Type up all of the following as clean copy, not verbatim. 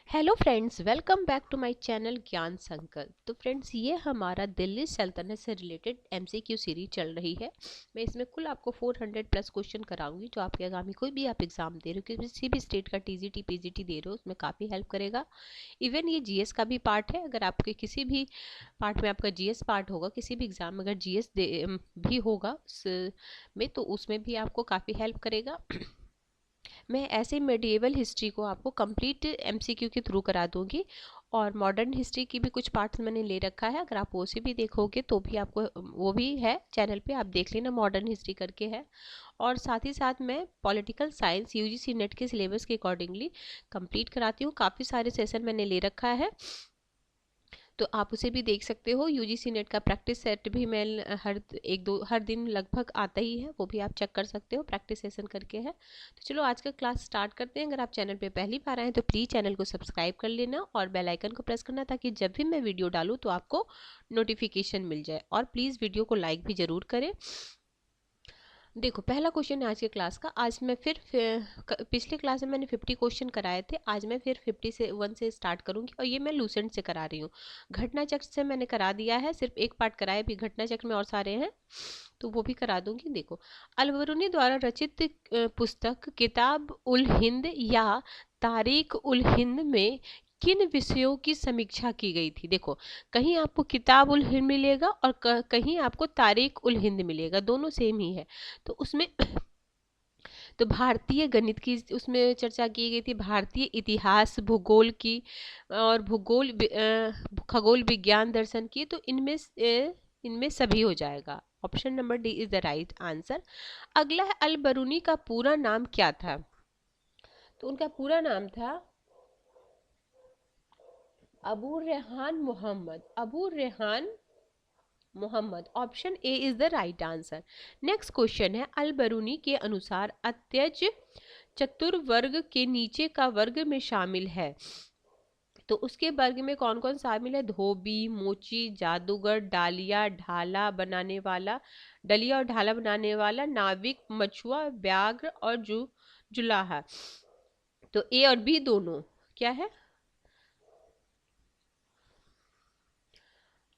Hello friends, welcome back to my channel Gyan Sankalp. तो friends, ये हमारा दिल्ली सल्तनत से रिलेटेड एमसीक्यू सीरीज चल रही है। मैं इसमें कुल आपको 400 प्लस क्वेश्चन कराऊंगी, जो आपके आगामी कोई भी आप एग्जाम दे रहे हो, किसी भी स्टेट का टीजीटी पीजीटी दे रहे हो, उसमें काफ़ी हेल्प करेगा। इवन ये जीएस का भी पार्ट है। अगर आपके किसी भी पार्ट में आपका जीएस पार्ट होगा, किसी भी एग्जाम में अगर जीएस भी होगा में, तो उसमें भी आपको काफ़ी हेल्प करेगा। मैं ऐसे मेडिएवल हिस्ट्री को आपको कंप्लीट एमसीक्यू के थ्रू करा दूंगी, और मॉडर्न हिस्ट्री की भी कुछ पार्ट्स मैंने ले रखा है। अगर आप वो से भी देखोगे तो भी आपको वो भी है चैनल पे, आप देख लेना, मॉडर्न हिस्ट्री करके है। और साथ ही साथ मैं पॉलिटिकल साइंस यूजीसी नेट के सिलेबस के अकॉर्डिंगली कंप्लीट कराती हूँ। काफ़ी सारे सेशन मैंने ले रखा है, तो आप उसे भी देख सकते हो। यूजीसी नेट का प्रैक्टिस सेट भी मैं हर दिन लगभग आता ही है, वो भी आप चेक कर सकते हो, प्रैक्टिस सेशन करके है। तो चलो आज का क्लास स्टार्ट करते हैं। अगर आप चैनल पे पहली बार आए तो प्लीज़ चैनल को सब्सक्राइब कर लेना और बेल आइकन को प्रेस करना, ताकि जब भी मैं वीडियो डालूँ तो आपको नोटिफिकेशन मिल जाए। और प्लीज़ वीडियो को लाइक भी ज़रूर करें। देखो, पहला क्वेश्चन है आज के क्लास का। आज मैं पिछले क्लास में मैंने 50 क्वेश्चन कराए थे, आज मैं फिर 51 से स्टार्ट करूंगी, और ये मैं लूसेंट से करा रही हूँ। घटना चक्र से मैंने करा दिया है, सिर्फ एक पार्ट कराया, भी घटना चक्र में और सारे हैं तो वो भी करा दूंगी। देखो, अलबरूनी द्वारा रचित पुस्तक किताब उल हिंद या तारीख उल हिंद में किन विषयों की समीक्षा की गई थी। देखो, कहीं आपको किताब उल हिंद मिलेगा और कहीं आपको तारीख उल हिंद मिलेगा, दोनों सेम ही है। तो उसमें तो भारतीय गणित की उसमें चर्चा की गई थी, भारतीय इतिहास भूगोल की, और खगोल विज्ञान दर्शन की। तो इनमें सभी हो जाएगा। Option number D is the right answer. अगला है, अल बरूनी का पूरा नाम क्या था। तो उनका पूरा नाम था Abu Rehan Mohammad. Option A is the right answer. Next question है, अल बरूनी के अनुसार अत्यज चतुर्वर्ग के नीचे का वर्ग में शामिल है। तो उसके वर्ग में कौन कौन शामिल है? धोबी, मोची, जादूगर, डलिया और ढाला बनाने वाला, नाविक, मछुआ, व्याघ्र और जुलाहा। तो ए और बी दोनों क्या है?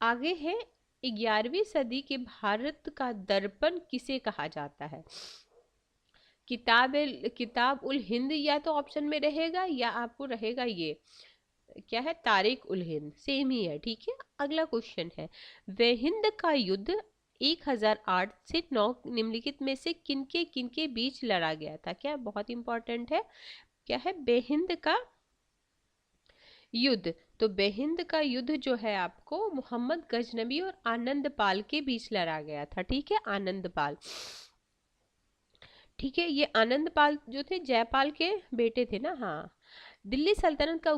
आगे है, 11वीं सदी के भारत का दर्पण किसे कहा जाता है। किताब उल हिंद या तो ऑप्शन में रहेगा, या आपको रहेगा ये क्या है, तारिक उल हिंद। सेम ही है, ठीक है। अगला क्वेश्चन है, वेहिंद का युद्ध 1008 से 9 निम्नलिखित में से किनके किनके बीच लड़ा गया था। क्या बहुत इंपॉर्टेंट है, क्या है बेहिंद का युद्ध। तो बेहिंद का युद्ध जो है आपको मोहम्मद गजनबी और आनंद पाल के बीच लड़ा गया था, ठीक है, आनंद पाल। ठीक है, ये आनंद पाल जो थे जयपाल के बेटे थे ना। हाँ, दिल्ली सल्तनत का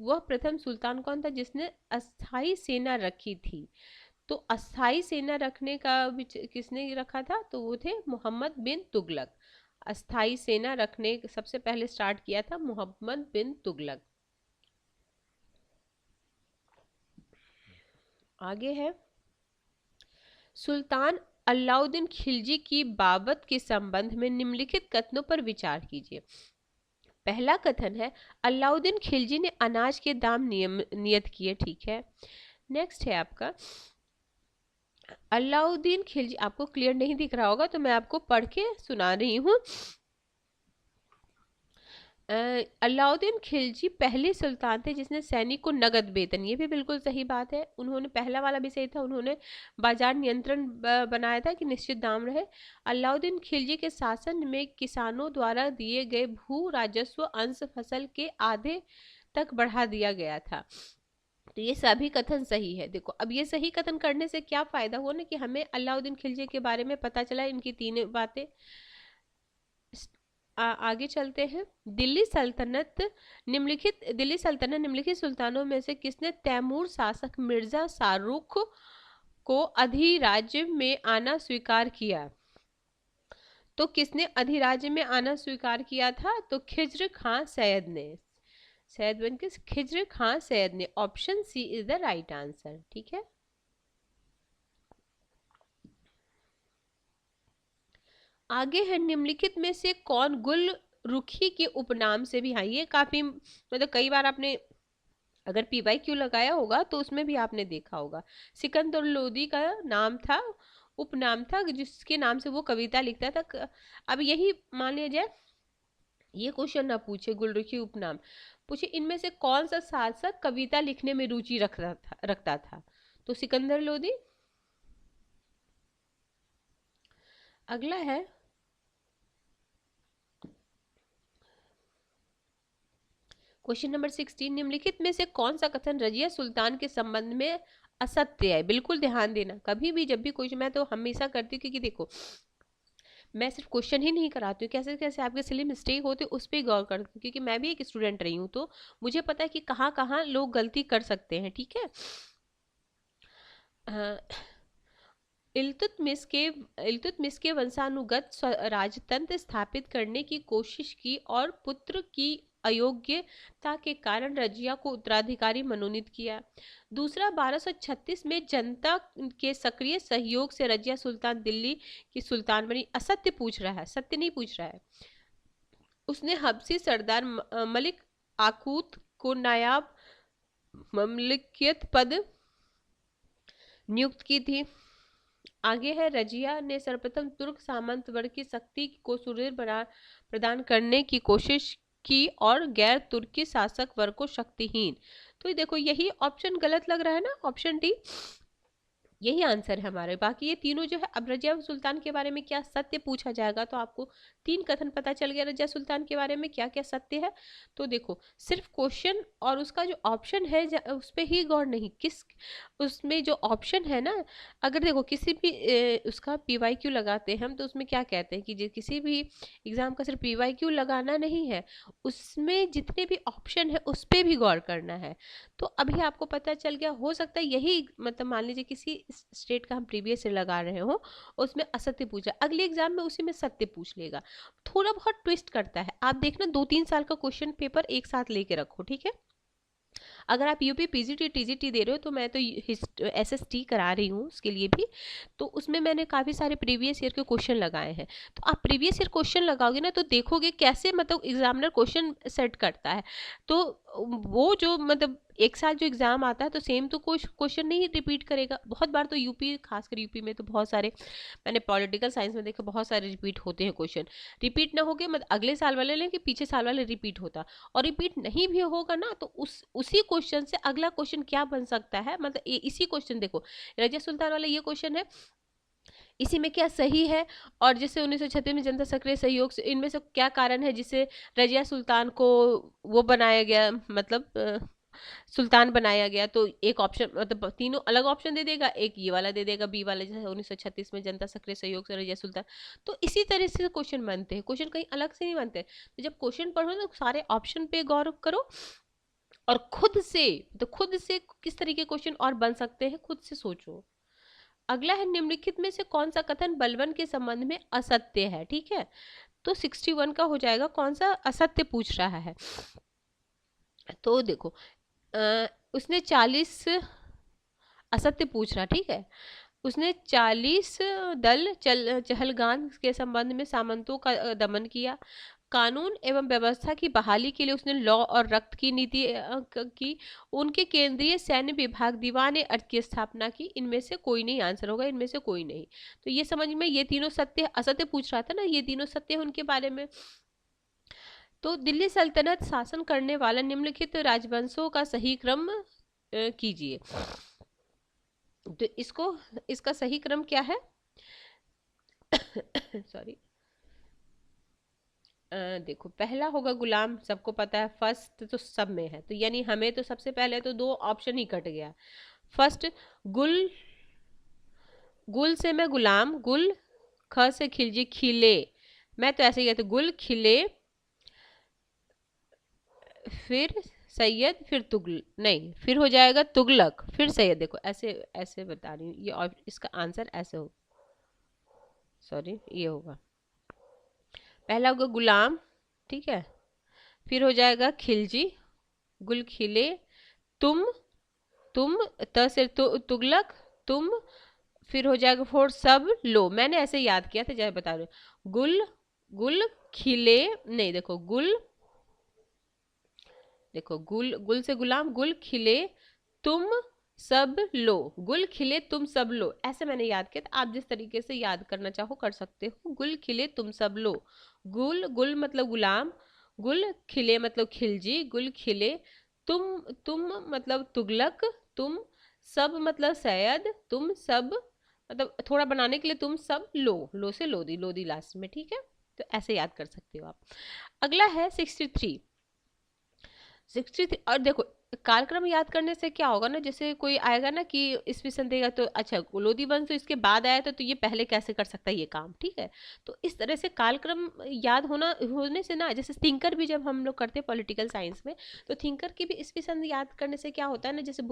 वह प्रथम सुल्तान कौन था जिसने अस्थाई सेना रखी थी। तो अस्थाई सेना रखने का किसने रखा था? तो वो थे मोहम्मद बिन तुगलक। अस्थाई सेना रखने सबसे पहले स्टार्ट किया था मोहम्मद बिन तुगलक। आगे है, सुल्तान अलाउद्दीन खिलजी की बाबत के संबंध में निम्नलिखित कथनों पर विचार कीजिए। पहला कथन है, अलाउद्दीन खिलजी ने अनाज के दाम नियत किए, ठीक है। नेक्स्ट है आपका, अलाउद्दीन खिलजी, आपको क्लियर नहीं दिख रहा होगा तो मैं आपको पढ़ के सुना रही हूँ। अलाउद्दीन खिलजी पहले सुल्तान थे जिसने सैनिक को नगद वेतन, ये भी बिल्कुल सही बात है। उन्होंने, पहला वाला भी सही था, उन्होंने बाजार नियंत्रण बनाया था कि निश्चित दाम रहे। अलाउद्दीन खिलजी के शासन में किसानों द्वारा दिए गए भू राजस्व अंश फसल के आधे तक बढ़ा दिया गया था। तो ये सभी कथन सही है। देखो, अब ये सही कथन करने से क्या फायदा हुआ ना, कि हमें अलाउद्दीन खिलजी के बारे में पता चला, इनकी तीन बातें। आगे चलते हैं। दिल्ली सल्तनत निम्नलिखित सुल्तानों में से किसने तैमूर शासक मिर्जा शाहरुख को अधिराज्य में आना स्वीकार किया। तो किसने अधिराज्य में आना स्वीकार किया था? तो खिज्र खां सैयद ने। खिज्र खां सैयद ने। Option C is the right answer, ठीक है। आगे है, निम्नलिखित में से कौन रुखी के उपनाम से भी, हाँ ये काफी मतलब कई बार आपने अगर PYQ लगाया होगा तो उसमें भी आपने देखा होगा। सिकंदर लोदी का नाम था, उपनाम था जिसके नाम से वो कविता लिखता था। अब यही मान लिया जाए ये क्वेश्चन ना पूछे गुलरुखी उपनाम, पूछे इनमें से कौन सा शासक कविता लिखने में रुचि रखता था, तो सिकंदर लोदी। अगला है क्वेश्चन नंबर 16, निम्नलिखित में से कौन सा कथन रजिया सुल्तान के संबंध में असत्य है। बिल्कुल ध्यान देना, कभी भी जब भी क्वेश्चन, मैं तो हमेशा करती हूँ क्योंकि देखो मैं सिर्फ क्वेश्चन ही नहीं कराती हूँ, कैसे कैसे आपके सिली मिस्टेक होते उस पर गौर करती हूँ, क्योंकि मैं भी एक स्टूडेंट रही हूँ तो मुझे पता है कि कहाँ कहाँ लोग गलती कर सकते हैं। ठीक है, इल्तुतमिश के वंशानुगत राजतंत्र स्थापित करने की कोशिश की और पुत्र की अयोग्यता के कारण रजिया को उत्तराधिकारी मनोनीत किया। दूसरा, 1236 में जनता के सक्रिय सहयोग से रजिया सुल्तान दिल्ली की सुल्तान बनी। असत्य पूछ रहा है, सत्य नहीं पूछ रहा है। उसने हबसी सरदार मलिक आकूत को नायाब ममलिकियत पद नियुक्त की थी। आगे है, रजिया ने सर्वप्रथम तुर्क सामंत वर्ग की शक्ति को सुदृढ़ प्रदान करने की कोशिश की और गैर तुर्की शासक वर्ग को शक्तिहीन। तो ये देखो यही ऑप्शन गलत लग रहा है ना, ऑप्शन डी यही आंसर है हमारे। बाकी ये तीनों जो है, अब रजिया सुल्तान के बारे में क्या सत्य पूछा जाएगा तो आपको 3 कथन पता चल गया रजिया सुल्तान के बारे में क्या क्या सत्य है। तो देखो सिर्फ क्वेश्चन और उसका जो ऑप्शन है उस पर ही गौर नहीं, किस उसमें जो ऑप्शन है ना, अगर देखो किसी भी उसका PYQ लगाते हैं हम तो उसमें क्या कहते हैं कि किसी भी एग्जाम का सिर्फ PYQ लगाना नहीं है, उसमें जितने भी ऑप्शन है उस पर भी गौर करना है। तो अभी आपको पता चल गया, हो सकता है यही मतलब मान लीजिए किसी स्टेट का हम प्रीवियस ईयर लगा रहे हो उसमें असत्य पूछा, अगले एग्जाम में उसी में सत्य पूछ लेगा। थोड़ा बहुत ट्विस्ट करता है, आप देखना 2-3 साल का क्वेश्चन पेपर एक साथ लेके रखो। ठीक है, अगर आप यूपी PGT TGT दे रहे हो तो मैं तो SST करा रही हूँ उसके लिए भी, तो उसमें मैंने काफ़ी सारे प्रीवियस ईयर के क्वेश्चन लगाए हैं। तो आप प्रीवियस ईयर क्वेश्चन लगाओगे ना तो देखोगे कैसे मतलब एग्जामिनर क्वेश्चन सेट करता है। तो वो जो मतलब एक साथ जो एग्जाम आता है तो सेम तो कोई क्वेश्चन नहीं रिपीट करेगा। बहुत बार तो यूपी, खासकर यूपी में तो बहुत सारे, मैंने पॉलिटिकल साइंस में देखा बहुत सारे रिपीट होते हैं क्वेश्चन। रिपीट ना होके मतलब अगले साल वाले लेकिन पीछे साल वाले रिपीट होता, और रिपीट नहीं भी होगा ना तो उसी क्वेश्चन से अगला क्वेश्चन क्या बन सकता है। मतलब इसी क्वेश्चन देखो रजिया सुल्तान वाला ये क्वेश्चन है, इसी में क्या सही है, और जैसे 1936 में जनता सक्रिय सहयोग से इनमें से क्या कारण है जिसे रजिया सुल्तान को वो बनाया गया, मतलब सुल्तान बनाया गया। तो एक ऑप्शन मतलब तीनों अलग ऑप्शन दे देगा, एक ये वाला दे देगा बी वाला, जैसे 1936 में जनता सक्रिय सहयोग से रजिया सुल्तान। तो इसी तरह से क्वेश्चन बनते हैं, क्वेश्चन कहीं अलग से नहीं बनते। तो जब क्वेश्चन पढ़ो तो सारे ऑप्शन पे गौर करो और खुद से किस तरीके क्वेश्चन और बन सकते हैं खुद से सोचो। अगला है, निम्नलिखित में से कौन सा कथन बलबन के संबंध में असत्य है। ठीक है, तो 61 का हो जाएगा, कौन सा असत्य पूछ रहा है। तो देखो उसने 40 असत्य पूछ रहा, ठीक है, उसने 40 दल चहलगान के संबंध में सामंतों का दमन किया। कानून एवं व्यवस्था की बहाली के लिए उसने लॉ और रक्त की नीति की। उनके केंद्रीय सैन्य विभाग दीवान अर्थ की स्थापना की। इनमें से कोई नहीं आंसर होगा, इनमें से कोई नहीं। तो ये समझ में, ये तीनों सत्य असत्य पूछ रहा था ना, ये तीनों सत्य है उनके बारे में। तो दिल्ली सल्तनत शासन करने वाला निम्नलिखित राजवंशों का सही क्रम कीजिए। तो इसका सही क्रम क्या है सॉरी देखो पहला होगा गुलाम, सबको पता है, फर्स्ट तो सब में है, तो यानी हमें तो सबसे पहले तो 2 ऑप्शन ही कट गया। फर्स्ट गुल से मैं गुलाम, गुल, ख से खिलजी खिले, मैं तो ऐसे ही कहती गुल खिले, फिर सैयद, फिर तुगल नहीं, फिर हो जाएगा तुगलक, फिर सैयद। देखो ऐसे ऐसे बता रही हूँ, ये इसका आंसर ऐसे हो, सॉरी ये होगा, पहला होगा गुलाम, ठीक है, फिर हो जाएगा खिलजी, गुल खिले, तुम त से तुगलक, तुम, फिर हो जाएगा फोर सब लो। मैंने ऐसे याद किया था, जैसे बता रही हूँ, गुल खिले, नहीं देखो गुल, देखो गुल, गुल से गुलाम, गुल खिले तुम सब लो, गुल खिले तुम सब लो, ऐसे मैंने याद किया था। आप जिस तरीके से याद करना चाहो कर सकते हो। गुल खिले तुम सब लो, गुल, गुल मतलब गुलाम, गुल खिले मतलब खिलजी, गुल खिले तुम मतलब तुगलक, तुम सब मतलब सैयद, तुम सब मतलब थोड़ा बनाने के लिए तुम सब लो से लोदी, लोदी लास्ट में, ठीक है। तो ऐसे याद कर सकते हो आप। अगला है 63। 63 और देखो कालक्रम याद करने से क्या होगा ना, जैसे कोई आएगा ना कि ईस्वी सन देगा तो अच्छा लोधी वंश तो इसके बाद आया था तो ये पहले कैसे कर सकता है ये काम, ठीक है। तो इस तरह से कालक्रम याद होने से ना, जैसे थिंकर भी जब हम लोग करते हैं पॉलिटिकल साइंस में, तो थिंकर की भी ईस्वी सन याद करने से क्या होता है ना, जैसे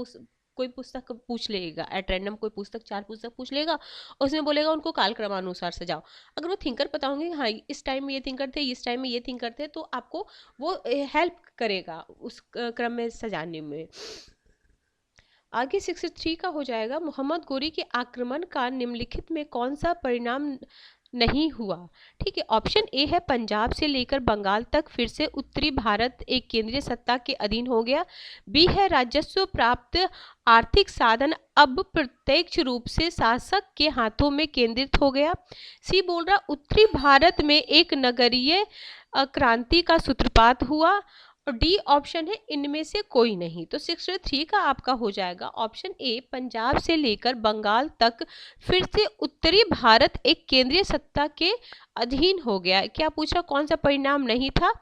कोई पुस्तक पूछ लेगा एट रैंडम, कोई पुस्तक 4 पुस्तक पूछ लेगा, उसमें बोलेगा उनको कालक्रमानुसार से जाओ। अगर वो थिंकर पता होंगे हाँ इस टाइम में ये थिंकर थे, इस टाइम में ये थिंकर थे, तो आपको वो हेल्प करेगा उस क्रम में सजाने में। आगे 63 का हो जाएगा, मोहम्मद गोरी के आक्रमण का निम्नलिखित में कौन सा परिणाम नहीं हुआ। ठीक है, ऑप्शन ए है पंजाब से लेकर बंगाल तक फिर से उत्तरी भारत एक केंद्रीय सत्ता के अधीन हो गया। बी है राजस्व प्राप्त आर्थिक साधन अब प्रत्यक्ष रूप से शासक के हाथों में केंद्रित हो गया। सी बोल रहा उत्तरी भारत में एक नगरीय क्रांति का सूत्रपात हुआ। और डी ऑप्शन है इनमें से कोई नहीं। तो 63 का आपका हो जाएगा ऑप्शन ए पंजाब से लेकर बंगाल तक फिर से उत्तरी भारत एक केंद्रीय सत्ता के अधीन हो गया। क्या पूछा कौन सा परिणाम नहीं था,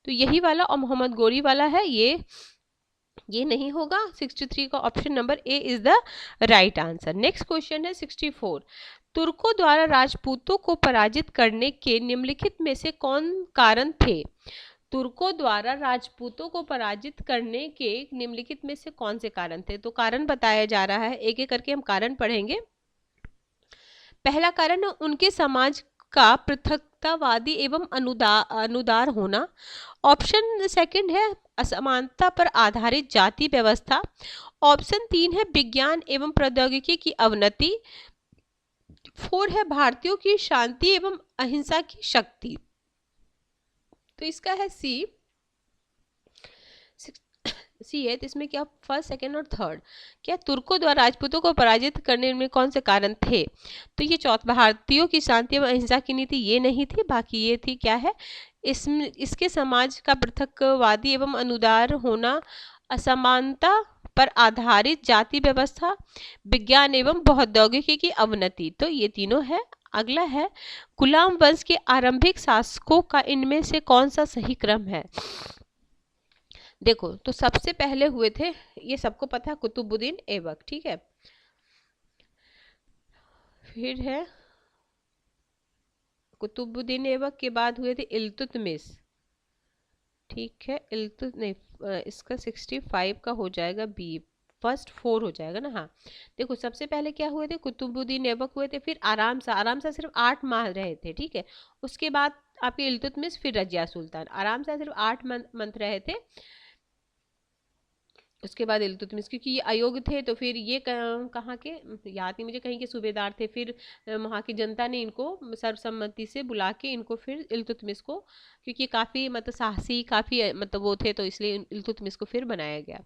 तो यही वाला और मोहम्मद गोरी वाला है, ये नहीं होगा। 63 का option number A is the right answer. Next question है 64। तुर्कों द्वारा राजपूतों को पराजित करने के निम्नलिखित में से कौन कारण थे। तुर्कों द्वारा राजपूतों को पराजित करने के निम्नलिखित में से कौन से कारण थे। तो कारण बताया जा रहा है, एक एक करके हम कारण पढ़ेंगे। पहला कारण है उनके समाज का पृथकतावादी एवं अनुदार होना। ऑप्शन सेकंड है असमानता पर आधारित जाति व्यवस्था। ऑप्शन 3 है विज्ञान एवं प्रौद्योगिकी की अवनति। 4 है भारतीयों की शांति एवं अहिंसा की शक्ति। तो इसका है सी है। तो इसमें क्या फर्स्ट सेकंड और थर्ड, क्या तुर्कों द्वारा राजपूतों को पराजित करने में कौन से कारण थे। तो ये चौथा भारतीयों की शांति एवं अहिंसा की नीति, ये नहीं थी। बाकी ये थी क्या है, इसके समाज का पृथकवादी एवं अनुदार होना, असमानता पर आधारित जाति व्यवस्था, विज्ञान एवं प्रौद्योगिकी की अवनति। तो ये तीनों है। अगला है गुलाम वंश के आरंभिक शासकों का इनमें से कौन सा सही क्रम है। देखो तो सबसे पहले हुए थे, ये सबको पता है, कुतुबुद्दीन ऐबक, ठीक है। फिर है कुतुबुद्दीन ऐबक के बाद हुए थे इल्तुतमिश, ठीक है। इसका 65 का हो जाएगा बी, फर्स्ट 4 हो जाएगा ना। हाँ देखो सबसे पहले क्या हुए थे, कुतुबुद्दीन ऐबक हुए थे, फिर आराम सा सिर्फ 8 माह रहे थे, ठीक है। उसके बाद आपके इल्तुतमिश, फिर रजिया सुल्तान, आराम सा सिर्फ 8 मंथ रहे थे। उसके बाद इल्तुतमिश, क्योंकि ये अयोग्य थे तो फिर ये कहाँ के याद नहीं मुझे, कहीं के सूबेदार थे। फिर वहाँ की जनता ने इनको सर्वसम्मति से बुला के इनको फिर इल्तुतमिश को, क्योंकि काफ़ी मतलब साहसी काफ़ी मतलब वो थे, तो इसलिए इल्तुतमिश को फिर बनाया गया।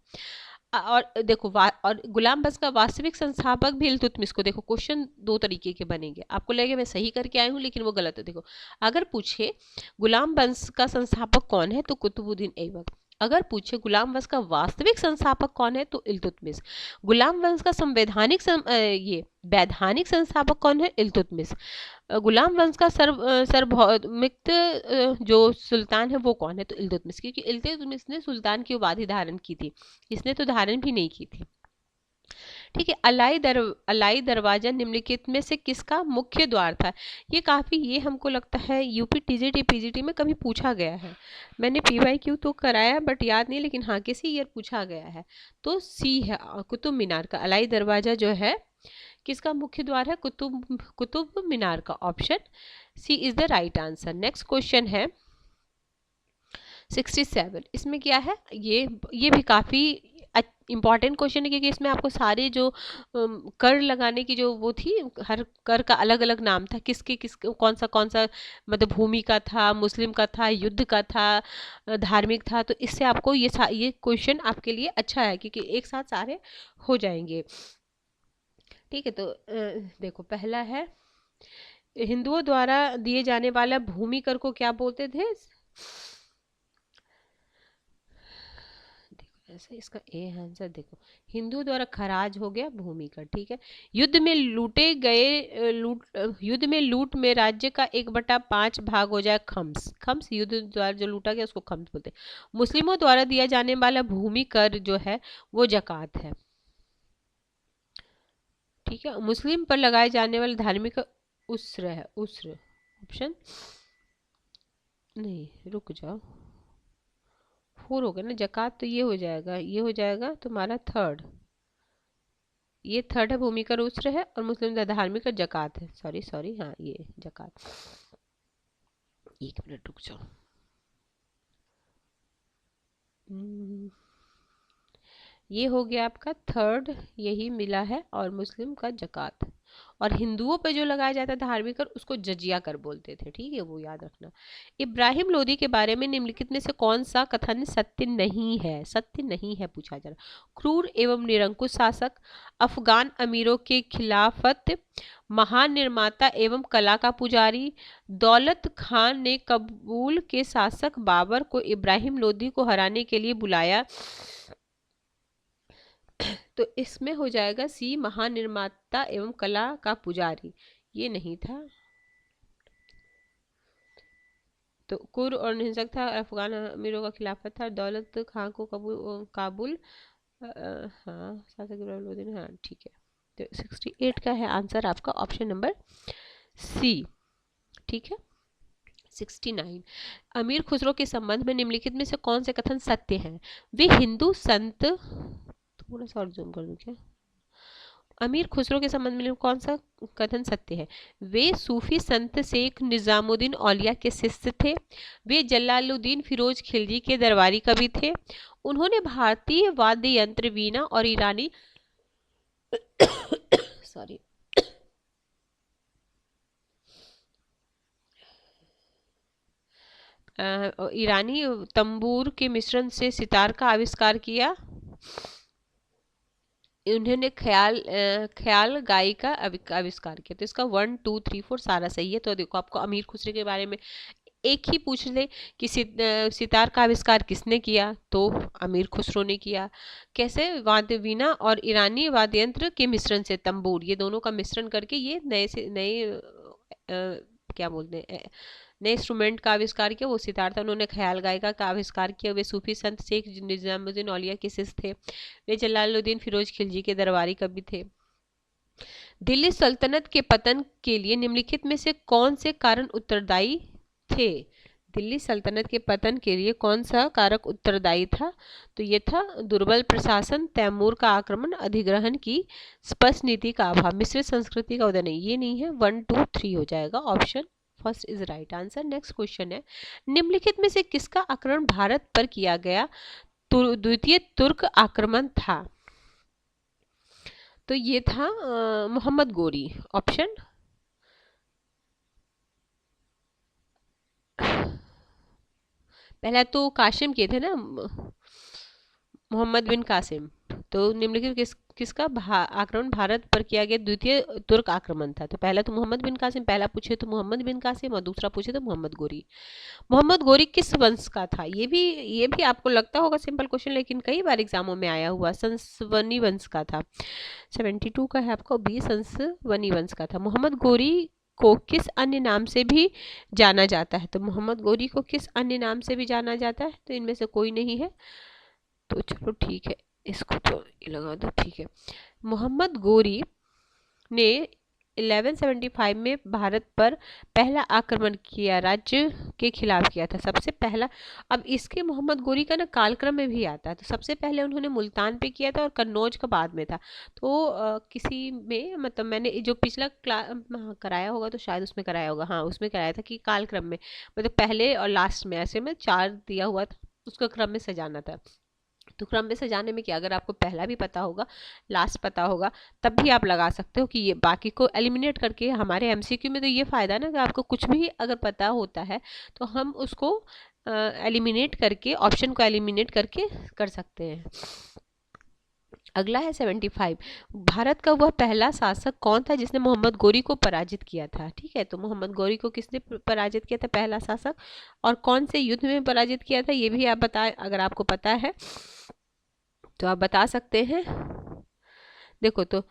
और देखो और गुलाम वंश का वास्तविक संस्थापक भी इल्तुतमिश को, देखो क्वेश्चन 2 तरीके के बनेंगे, आपको लगेगा मैं सही करके आई हूँ लेकिन वो गलत है। देखो अगर पूछे गुलाम वंश का संस्थापक कौन है तो कुतुबुद्दीन ऐबक। अगर पूछे गुलाम वंश का वास्तविक संस्थापक कौन है तो इल्तुतमिश। गुलाम वंश का ये वैधानिक संस्थापक कौन है, इल्तुतमिश। गुलाम वंश का सार्वभौमिक जो सुल्तान है वो कौन है, तो इल्तुतमिश, क्योंकि इल्तुतमिश ने सुल्तान की उपाधि धारण की थी, इसने तो धारण भी नहीं की थी, ठीक है। अलाई दरवाजा निम्नलिखित में से किसका मुख्य द्वार था। ये काफ़ी, ये हमको लगता है यूपी टीजीटी पीजीटी में कभी पूछा गया है। मैंने पीवाईक्यू तो कराया बट याद नहीं, लेकिन हाँ किसी ईयर पूछा गया है। तो सी है कुतुब मीनार का अलाई दरवाजा जो है किसका मुख्य द्वार है, कुतुब मीनार का। Option C is the right answer. Next question है 67। इसमें क्या है, ये भी काफ़ी इंपॉर्टेंट क्वेश्चन है क्योंकि इसमें आपको सारे जो कर लगाने की जो वो थी, हर कर का अलग अलग नाम था, किसके किस कौन सा मतलब भूमि का था, मुस्लिम का था, युद्ध का था, धार्मिक था। तो इससे आपको ये क्वेश्चन आपके लिए अच्छा है क्योंकि एक साथ सारे हो जाएंगे। ठीक है, तो देखो पहला है, हिंदुओं द्वारा दिए जाने वाला भूमि कर को क्या बोलते थे? ऐसे इसका ए आंसर देखो, हिंदू द्वारा खराज हो गया भूमि कर। ठीक है, युद्ध में लूटे गए युद्ध में लूट में राज्य का 1/5 भाग हो जाए खम्स। खम्स युद्ध द्वारा जो लूटा गया उसको खम्स बोलते हैं। मुस्लिमों द्वारा दिया जाने वाला भूमि कर जो है वो जकात है। ठीक है, मुस्लिम पर लगाए जाने वाले धार्मिक उस्र है, उस्र ऑप्शन नहीं, रुक जाओ, 4 हो गया ना, जकात तो ये हो जाएगा, ये हो जाएगा तुम्हारा थर्ड, ये थर्ड है, भूमि का उस्र है, और मुस्लिम धार्मिक का जकात है। सॉरी सॉरी, हाँ ये जकात। एक मिनट रुक जाओ। ये हो गया आपका थर्ड, यही मिला है, और मुस्लिम का जकात। और हिंदुओं पे जो लगाया जाता है धार्मिक कर उसको जजिया कर बोलते थे। ठीक है, वो याद रखना। इब्राहिम लोदी के बारे में निम्नलिखित में से कौन सा कथन सत्य नहीं है? सत्य नहीं है पूछा जा रहा। क्रूर एवं निरंकुश शासक, अफगान अमीरों के खिलाफत, महान निर्माता एवं कला का पुजारी, दौलत खान ने काबुल के शासक बाबर को इब्राहिम लोदी को हराने के लिए बुलाया। तो इसमें हो जाएगा सी, महान निर्माता एवं कला का पुजारी, ये नहीं था। तो कुर और निहंसक था, अफगान अमीरों का खिलाफत था, दौलत खान को काबुल हाँ शासक इब्राहिम लोदी, हाँ ठीक है। तो 68 का है आंसर आपका ऑप्शन नंबर सी। ठीक है, 69, अमीर खुसरो के संबंध में निम्नलिखित में से कौन से कथन सत्य हैं? वे हिंदू संत, थोड़ा सा और जूम कर दूं क्या? अमीर खुसरो के संबंध में कौन सा कथन सत्य है? वे सूफी संत शेख निजामुद्दीन औलिया के शिष्य थे। वे जलालुद्दीन फिरोज खिलजी के दरबारी कवि थे। उन्होंने भारतीय वाद्य यंत्र वीणा और ईरानी सॉरी ईरानी तंबूर के मिश्रण से सितार का आविष्कार किया। उन्होंने ख्याल गाई का आविष्कार किया। तो इसका 1 2 3 4 सारा सही है। तो देखो आपको अमीर खुसरो के बारे में एक ही पूछ ले कि सितार का आविष्कार किसने किया, तो अमीर खुसरो ने किया। कैसे? वाद्य वीणा और ईरानी वाद्य यंत्र के मिश्रण से, तंबूर, ये दोनों का मिश्रण करके ये नए से नए क्या बोलते हैं, नए इंस्ट्रूमेंट का आविष्कार किया, वो सितार था। उन्होंने ख्याल गायिका का आविष्कार किया। वे सूफी संत शेख निजामुद्दीन औलिया के शिष्य थे। वे जलालुद्दीन फिरोज खिलजी के दरबारी कवि थे। दिल्ली सल्तनत के पतन के लिए निम्नलिखित में से कौन से कारण उत्तरदायी थे? दिल्ली सल्तनत के पतन के लिए कौन सा कारक उत्तरदायी था? तो ये था दुर्बल प्रशासन, तैमूर का आक्रमण, अधिग्रहण की स्पष्ट नीति का अभाव, मिश्रित संस्कृति का उदय। नहीं, ये नहीं है, 1 2 3 हो जाएगा, option first is right answer. Next question है, निम्नलिखित में से किसका आक्रमण भारत पर किया गया द्वितीय तुर्क आक्रमण था? तो ये था मोहम्मद गोरी, ऑप्शन पहला तो कासिम किए थे ना, मोहम्मद बिन कासिम। तो निम्नलिखित किसका आक्रमण भारत पर किया गया द्वितीय तुर्क आक्रमण था? तो पहला तो मोहम्मद बिन कासिम, पहला पूछे तो मोहम्मद बिन कासिम, और दूसरा पूछे तो मोहम्मद गोरी। मोहम्मद गोरी किस वंश का था? ये भी आपको लगता होगा सिंपल क्वेश्चन, लेकिन कई बार एग्जामों में आया हुआ। संसवनी वंश का था। 72 का है आपको बी, संसवनी वंश का था। मोहम्मद गोरी को किस अन्य नाम से भी जाना जाता है? तो मोहम्मद गोरी को किस अन्य नाम से भी जाना जाता है? तो इनमें से कोई नहीं है, तो चलो ठीक है, इसको तो लगा दो। ठीक है, मोहम्मद गोरी ने 1175 में भारत पर पहला आक्रमण किया, राज्य के खिलाफ किया था सबसे पहला। अब इसके मोहम्मद गोरी का ना कालक्रम में भी आता है। तो सबसे पहले उन्होंने मुल्तान पे किया था और कन्नौज का बाद में था। तो किसी में मतलब मैंने जो पिछला कराया होगा तो शायद उसमें कराया होगा, हाँ उसमें कराया था कि कालक्रम में, मतलब पहले और लास्ट में, ऐसे में 4 दिया हुआ था, उसका क्रम में सजाना था। तो क्रम में सजाने में क्या, अगर आपको पहला भी पता होगा लास्ट पता होगा तब भी आप लगा सकते हो कि ये बाकी को एलिमिनेट करके। हमारे एमसीक्यू में तो ये फ़ायदा है ना कि आपको कुछ भी अगर पता होता है तो हम उसको एलिमिनेट करके, ऑप्शन को एलिमिनेट करके कर सकते हैं। अगला है 75। भारत का वह पहला शासक कौन था जिसने मोहम्मद गोरी को पराजित किया था। ठीक है, तो मोहम्मद गोरी को किसने पराजित किया था पहला शासक, और कौन से युद्ध में पराजित किया था ये भी आप बताएं, अगर आपको पता है तो आप बता सकते हैं। देखो तो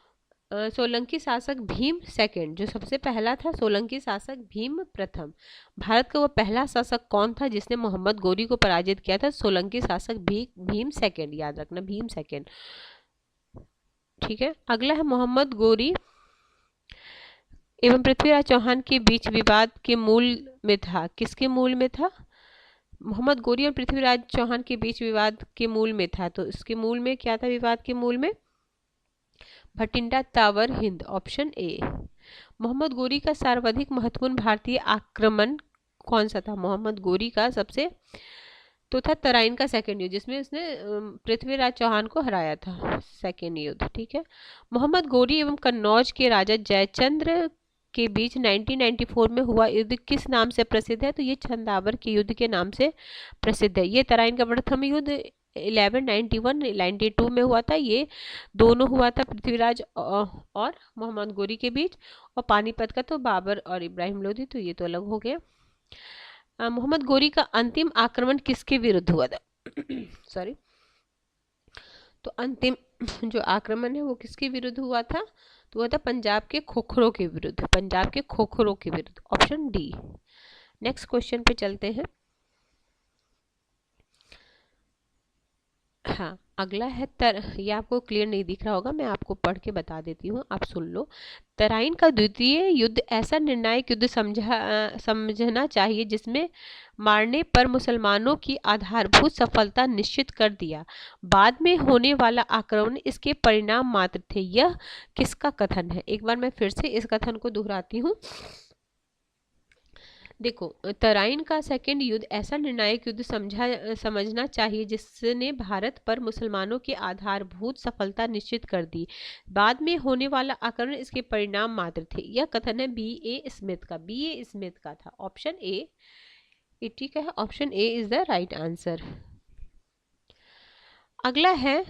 सोलंकी शासक भीम सेकंड, जो सबसे पहला था सोलंकी शासक भीम प्रथम। भारत का वो पहला शासक कौन था जिसने मोहम्मद गोरी को पराजित किया था, सोलंकी शासक भीम सेकंड, याद रखना भीम सेकंड। ठीक है, अगला है मोहम्मद गोरी एवं पृथ्वीराज चौहान के बीच विवाद के मूल में था, किसके मूल में था, मोहम्मद गोरी और पृथ्वीराज चौहान के बीच विवाद के मूल में था। तो इसके मूल में क्या था, विवाद के मूल में Bathinda tower Hind, option A. Mohammad Ghori का सर्वाधिक महत्वपूर्ण भारतीय आक्रमण कौन सा था, मोहम्मद गोरी का सबसे तो था तराइन का सेकेंड युद्ध, जिसमें उसने पृथ्वीराज चौहान को हराया था, सेकेंड युद्ध। ठीक है, मोहम्मद गोरी एवं कन्नौज के राजा जयचंद्र के बीच 1994 में हुआ युद्ध किस नाम से प्रसिद्ध है, तो ये छंदावर के युद्ध के नाम से प्रसिद्ध है। ये तराइन का प्रथम युद्ध 1191-92 में हुआ था। ये दोनों हुआ था पृथ्वीराज और मोहम्मद गोरी के बीच, और पानीपत का तो बाबर और इब्राहिम लोधी, तो ये तो अलग हो गया। मोहम्मद गोरी का अंतिम आक्रमण किसके विरुद्ध हुआ था सॉरी, तो अंतिम जो आक्रमण है वो किसके विरुद्ध हुआ था, तो हुआ था पंजाब के खोखरों के विरुद्ध, पंजाब के खोखरों के विरुद्ध, ऑप्शन डी। नेक्स्ट क्वेश्चन पे चलते हैं। हाँ, अगला है ये आपको क्लियर नहीं दिख रहा होगा, मैं आपको पढ़ के बता देती हूँ, आप सुन लो। तराइन का द्वितीय युद्ध ऐसा निर्णायक युद्ध समझना चाहिए जिसमें मारने पर मुसलमानों की आधारभूत सफलता निश्चित कर दिया, बाद में होने वाला आक्रमण इसके परिणाम मात्र थे। यह किसका कथन है, एक बार मैं फिर से इस कथन को दोहराती हूँ। देखो, तराइन का सेकेंड युद्ध ऐसा निर्णायक युद्ध समझना चाहिए जिसने भारत पर मुसलमानों की आधारभूत सफलता निश्चित कर दी, बाद में होने वाला आक्रमण इसके परिणाम मात्र थे। यह कथन है B.A. स्मिथ का, B.A. स्मिथ का था, ऑप्शन ए ठीक है, option A is the right answer. अगला है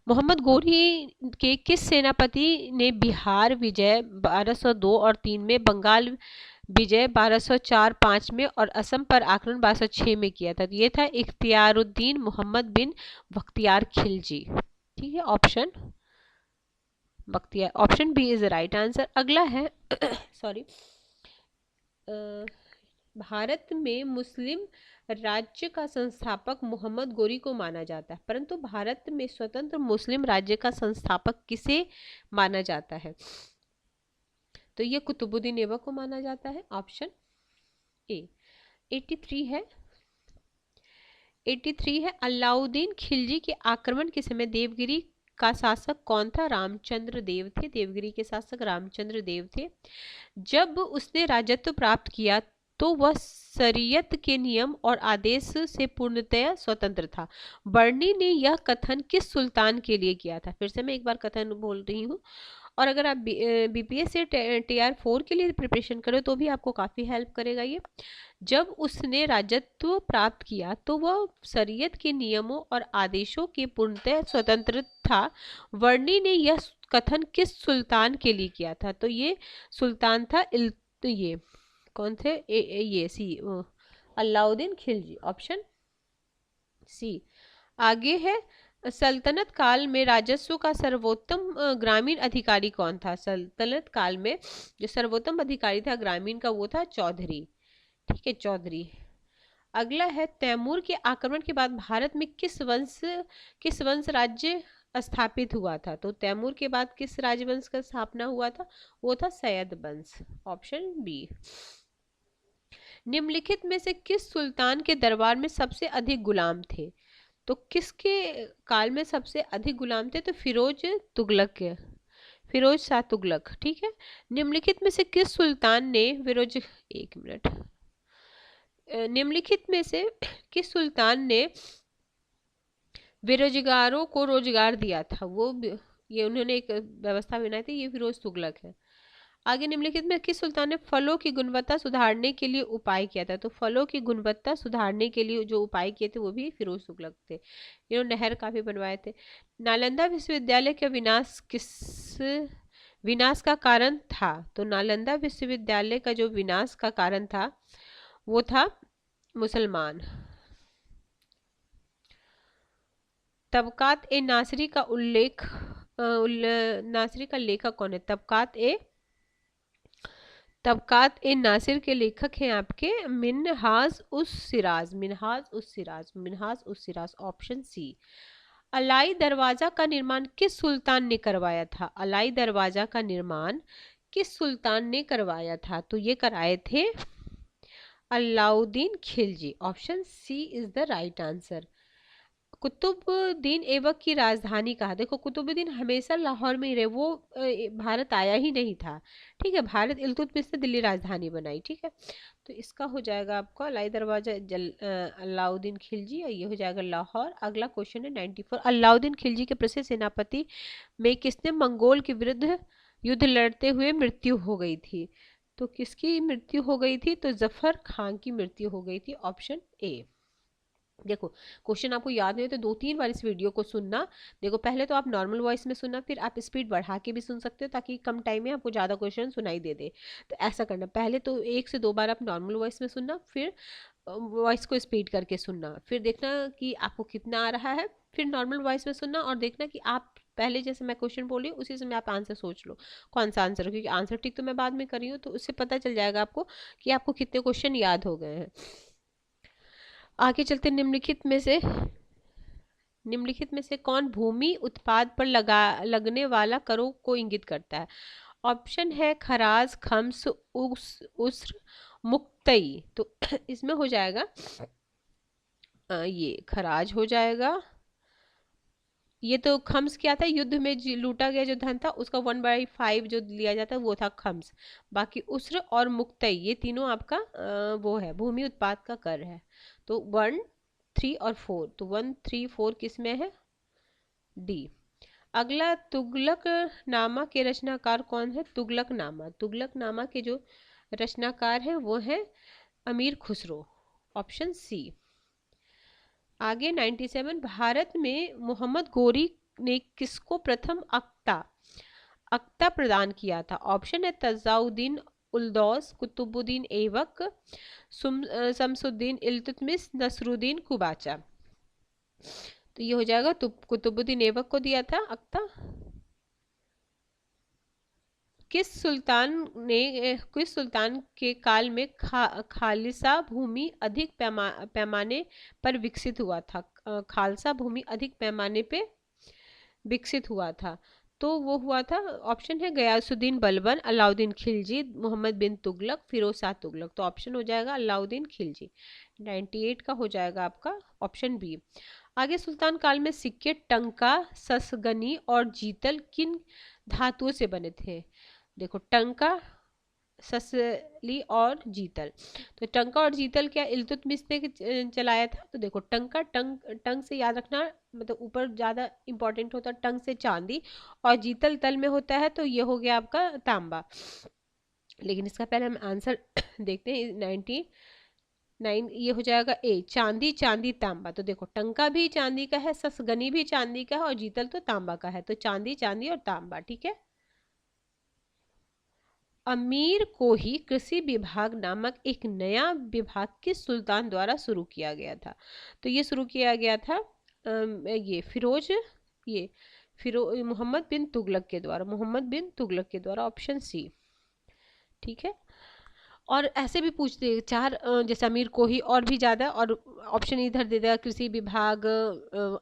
मोहम्मद गोरी के किस सेनापति ने बिहार विजय 1202 और 3 में, बंगाल विजय 1204-5 में और असम पर आक्रमण 1206 में किया था, तो ये था इख्तियारुद्दीन मोहम्मद बिन बख्तियार खिलजी। ठीक है, option Bakhtiyar, option B is the right answer. अगला है सॉरी, भारत में मुस्लिम राज्य का संस्थापक मोहम्मद गोरी को माना जाता है, परंतु भारत में स्वतंत्र मुस्लिम राज्य का संस्थापक किसे माना जाता है, तो ये कुतुबुद्दीन ऐबक को माना जाता है, ऑप्शन ए। 83 है अलाउद्दीन खिलजी के आक्रमण के समय देवगिरी का शासक कौन था, रामचंद्र देव थे, देवगिरी के शासक रामचंद्र देव थे। जब उसने राजत्व प्राप्त किया तो वह शरीयत के नियम और आदेश से पूर्णतया स्वतंत्र था। बर्नी ने यह कथन किस सुल्तान के लिए किया था, फिर से मैं एक बार कथन बोल रही हूँ, और अगर आप BPS से TR4 के लिए प्रिपरेशन करो तो भी आपको काफ़ी हेल्प करेगा ये। जब उसने राजत्व प्राप्त किया तो वह शरीयत के नियमों और आदेशों के पूर्णतः स्वतंत्र था। वर्णी ने यह कथन किस सुल्तान के लिए किया था, तो ये सुल्तान था ये कौन थे, ये सी अलाउद्दीन खिलजी, ऑप्शन सी। आगे है सल्तनत काल में राजस्व का सर्वोत्तम ग्रामीण अधिकारी कौन था, सल्तनत काल में जो सर्वोत्तम अधिकारी था ग्रामीण का वो था चौधरी। ठीक है, चौधरी। अगला है तैमूर के आक्रमण के बाद भारत में किस वंश राज्य स्थापित हुआ था, तो तैमूर के बाद किस राजवंश का स्थापना हुआ था, वो था सैयद वंश, ऑप्शन बी। निम्नलिखित में से किस सुल्तान के दरबार में सबसे अधिक गुलाम थे, तो किसके काल में सबसे अधिक गुलाम थे, तो फिरोज शाह तुगलक। ठीक है, निम्नलिखित में से किस सुल्तान ने निम्नलिखित में से किस सुल्तान ने बेरोजगारों को रोजगार दिया था वो ये उन्होंने एक व्यवस्था बनाई थी, ये फिरोज तुगलक है। आगे निम्नलिखित में किस सुल्तान ने फलों की गुणवत्ता सुधारने के लिए उपाय किया था? तो फलों की गुणवत्ता सुधारने के लिए जो उपाय किए थे वो भी फिरोज तुगलक थे। इन्होंने नहर काफी बनवाए थे। नालंदा विश्वविद्यालय का विनाश किस विनाश का कारण था? तो नालंदा विश्वविद्यालय का जो विनाश का कारण था वो था मुसलमान। तबकात ए नासरी का नासरी का लेखक कौन है? तबकात ए नासिर के लेखक हैं आपके मिन्हाज उस सिराज। मिन्हाज उस सिराज ऑप्शन सी। अलाई दरवाजा का निर्माण किस सुल्तान ने करवाया था? अलाई दरवाजा का निर्माण किस सुल्तान ने करवाया था? तो ये कराए थे Alauddin Khilji. Option C is the right answer. Qutbuddin Aibak की राजधानी कहाँ? देखो कुतुबुद्दीन हमेशा लाहौर में ही रहे, वो भारत आया ही नहीं था। ठीक है, भारत इल्तुतमिश ने दिल्ली राजधानी बनाई। ठीक है, तो इसका हो जाएगा आपका अलाई दरवाजा अलाउद्दीन खिलजी, और ये हो जाएगा लाहौर। अगला क्वेश्चन है 94। अलाउद्दीन खिलजी के प्रसिद्ध सेनापति में किसने मंगोल के विरुद्ध युद्ध लड़ते हुए मृत्यु हो गई थी? तो किसकी मृत्यु हो गई थी? तो जफर खान की मृत्यु हो गई थी। Option A. देखो क्वेश्चन आपको याद नहीं हो तो 2-3 बार इस वीडियो को सुनना। देखो पहले तो आप नॉर्मल वॉइस में सुनना, फिर आप स्पीड बढ़ा के भी सुन सकते हो ताकि कम टाइम में आपको ज़्यादा क्वेश्चन सुनाई दे। तो ऐसा करना, पहले तो 1 से 2 बार आप नॉर्मल वॉइस में सुनना, फिर वॉइस को स्पीड करके सुनना, फिर देखना कि आपको कितना आ रहा है, फिर नॉर्मल वॉइस में सुनना और देखना कि आप पहले जैसे मैं क्वेश्चन बोली उसी समय आप आंसर सोच लो कौन सा आंसर, क्योंकि आंसर ठीक तो मैं बाद में करी हूँ, तो उससे पता चल जाएगा आपको कि आपको कितने क्वेश्चन याद हो गए हैं। आगे चलते निम्नलिखित में से कौन भूमि उत्पाद पर लगने वाला करों को इंगित करता है? ऑप्शन है खराज, खम्स, उस्र, मुक्तई। तो इसमें हो जाएगा ये खराज हो जाएगा। ये तो खम्स क्या था? युद्ध में लूटा गया जो धन था उसका 1/5 जो लिया जाता है वो था खम्स। बाकी उस्र और मुक्तई ये तीनों आपका वो है भूमि उत्पाद का कर है। तो 1, 3 और 4, तो 1, 3, 4 किस में है? डी। अगला तुगलक नामा के रचनाकार कौन है? तुगलक नामा के जो रचनाकार है वो है अमीर खुसरो। Option C. आगे 97। भारत में मोहम्मद गोरी ने किसको प्रथम अक्ता प्रदान किया था? ऑप्शन है तजाउद्दीन उलदौस, कुतुबुद्दीन ऐबक, शमसुद्दीन इल्तुतमिश, नसरुद्दीन कुबाचा। तो ये हो जाएगा कुतुबुद्दीन ऐबक को दिया था अक्ता। किस सुल्तान के काल में खालसा भूमि अधिक पैमाने पर विकसित हुआ था? खालसा भूमि अधिक पैमाने पे विकसित हुआ था, तो वो हुआ था ऑप्शन है गयासुद्दीन बलबन, अलाउद्दीन खिलजी, मोहम्मद बिन तुगलक, फिरोज शाह तुगलक। तो ऑप्शन हो जाएगा अलाउद्दीन खिलजी। 98 का हो जाएगा आपका ऑप्शन बी। आगे सुल्तान काल में सिक्के टंका, ससगनी और जीतल किन धातुओं से बने थे? देखो टंका, ससली और जीतल। तो टंका और जीतल क्या इल्तुतमिश ने चलाया था? तो देखो टंका टंग से याद रखना, मतलब ऊपर ज्यादा इंपॉर्टेंट होता है, टंग से चांदी, और जीतल तल में होता है, तो ये हो गया आपका तांबा। लेकिन इसका पहले हम आंसर देखते हैं। 99 ये हो जाएगा ए, चांदी तांबा। तो देखो टंका भी चांदी का है, ससगनी भी चांदी का है और जीतल तो तांबा का है, तो चांदी और तांबा। ठीक है। अमीर को ही कृषि विभाग नामक एक नया विभाग किस सुल्तान द्वारा शुरू किया गया था? तो ये शुरू किया गया था ये मोहम्मद बिन तुगलक के द्वारा। Option C. ठीक है। और ऐसे भी पूछते चार जैसे अमीर को ही और भी ज़्यादा, और ऑप्शन इधर दे देगा कृषि विभाग,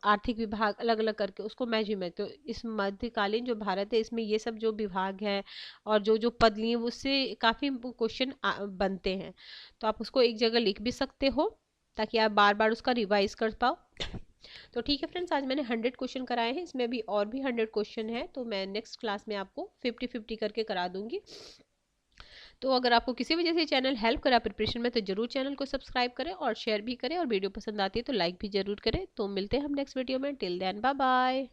आर्थिक विभाग, अलग अलग करके उसको मैच। तो इस मध्यकालीन जो भारत है इसमें ये सब जो विभाग है और जो जो पद लिए उससे काफ़ी क्वेश्चन बनते हैं, तो आप उसको एक जगह लिख भी सकते हो ताकि आप बार बार उसका रिवाइज कर पाओ। तो ठीक है फ्रेंड्स, आज मैंने 100 क्वेश्चन कराए हैं, इसमें भी और भी 100 क्वेश्चन है, तो मैं नेक्स्ट क्लास में आपको 50-50 करके करा दूंगी। तो अगर आपको किसी वजह से चैनल हेल्प करा प्रिपरेशन में तो जरूर चैनल को सब्सक्राइब करें और शेयर भी करें, और वीडियो पसंद आती है तो लाइक भी जरूर करें। तो मिलते हैं हम नेक्स्ट वीडियो में। Till then bye bye.